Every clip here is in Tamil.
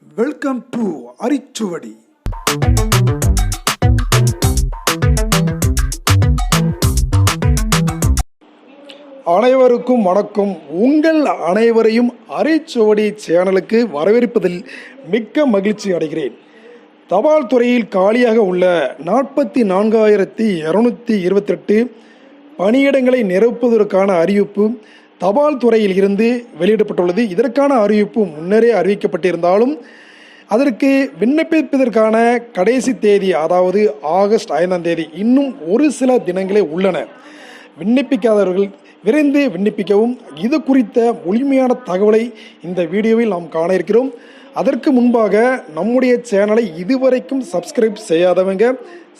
Welcome to அரிச்சுவடி. அனைவருக்கும் வணக்கம். உங்கள் அனைவரையும் அரிச்சுவடி சேனலுக்கு வரவேற்பதில் மிக்க மகிழ்ச்சி அடைகிறேன். தபால் துறையில் காலியாக உள்ள 44,228 பணியிடங்களை நிரப்புவதற்கான அறிவிப்பு தபால் துறையில் இருந்து வெளியிடப்பட்டுள்ளது. இதற்கான அறிவிப்பு முன்னரே அறிவிக்கப்பட்டிருந்தாலும் அதற்கு விண்ணப்பிப்பதற்கான கடைசி தேதி, அதாவது ஆகஸ்ட் 5ஆம் தேதி, இன்னும் ஒரு சில தினங்களே உள்ளன. விண்ணப்பிக்காதவர்கள் விரைந்து விண்ணப்பிக்கவும். இது குறித்த முழுமையான தகவலை இந்த வீடியோவில் நாம் காண இருக்கிறோம். அதற்கு முன்பாக நம்முடைய சேனலை இதுவரைக்கும் சப்ஸ்கிரைப் செய்யாதவங்க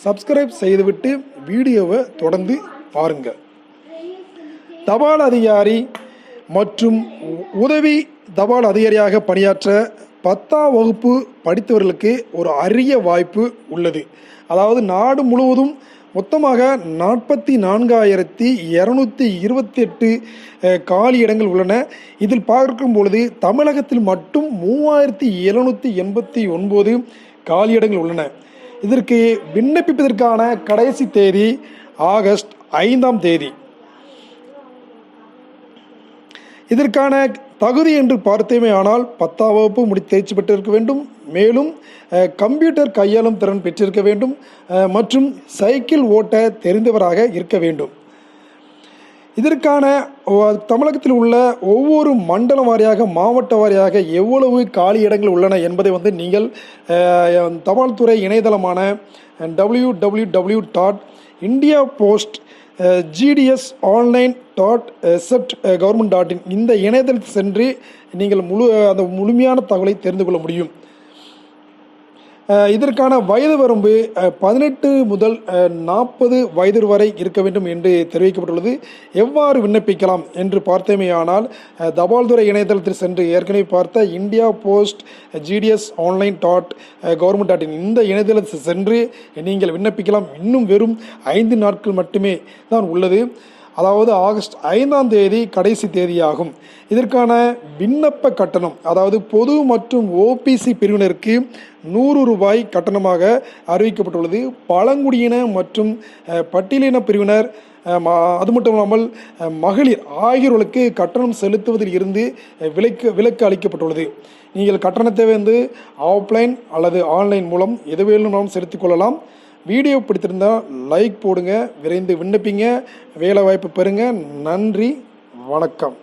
சப்ஸ்கிரைப் செய்துவிட்டு வீடியோவை தொடர்ந்து பாருங்கள். தபால் அதிகாரி மற்றும் உதவி தபால் அதிகாரியாக பணியாற்ற 10ஆம் வகுப்பு படித்தவர்களுக்கு ஒரு அரிய வாய்ப்பு உள்ளது. அதாவது நாடு முழுவதும் மொத்தமாக 44,228 காலி இடங்கள் உள்ளன. இதில் பார்க்கும் பொழுது தமிழகத்தில் மட்டும் 3,789 காலி இடங்கள் உள்ளன. இதற்கு விண்ணப்பிப்பதற்கான கடைசி தேதி ஆகஸ்ட் 5ஆம் தேதி. இதற்கான தகுதி என்று பார்த்தேமே ஆனால் 10ஆம் வகுப்பு தேர்ச்சி பெற்றிருக்க வேண்டும். மேலும் கம்ப்யூட்டர் கையாளும் திறன் பெற்றிருக்க வேண்டும் மற்றும் சைக்கிள் ஓட்ட தெரிந்தவராக இருக்க வேண்டும். இதற்கான தமிழகத்தில் உள்ள ஒவ்வொரு மண்டலம் வாரியாக, மாவட்ட வாரியாக எவ்வளவு காலி இடங்கள் உள்ளன என்பதை நீங்கள் தபால் துறை இணையதளமான www.indiapost.gds.online.sept.government.in இந்த இணையதளத்தில் சென்று நீங்கள் முழுமையான தகவலை தெரிந்து கொள்ள முடியும். இதற்கான வயது வரம்பு 18 முதல் 40 வயது வரை இருக்க வேண்டும் என்று தெரிவிக்கப்பட்டுள்ளது. எவ்வாறு விண்ணப்பிக்கலாம் என்று பார்த்தேமேயானால் தபால் துறை இணையதளத்தில் சென்று ஏற்கனவே பார்த்த indiapost.gds.online.government.in இந்த இணையதளத்தில் சென்று நீங்கள் விண்ணப்பிக்கலாம். இன்னும் வெறும் 5 நாட்கள் மட்டுமே தான் உள்ளது. அதாவது ஆகஸ்ட் 5ஆம் தேதி கடைசி தேதியாகும். இதற்கான விண்ணப்ப கட்டணம், அதாவது பொது மற்றும் ஓபிசி பிரிவினருக்கு 100 ரூபாய் கட்டணமாக அறிவிக்கப்பட்டுள்ளது. பழங்குடியின மற்றும் பட்டியலின பிரிவினர், அது மட்டும் இல்லாமல் மகளிர் ஆகியோர்களுக்கு கட்டணம் செலுத்துவதில் இருந்து விலக்கு அளிக்கப்பட்டுள்ளது. நீங்கள் கட்டணத்தை ஆஃப்லைன் அல்லது ஆன்லைன் மூலம் எது வேணும்னாலும் செலுத்திக் கொள்ளலாம். வீடியோ பிடித்திருந்தால் லைக் போடுங்க, விரைந்து விண்ணப்பிங்க, வேலை வாய்ப்பு பெறுங்க. நன்றி, வணக்கம்.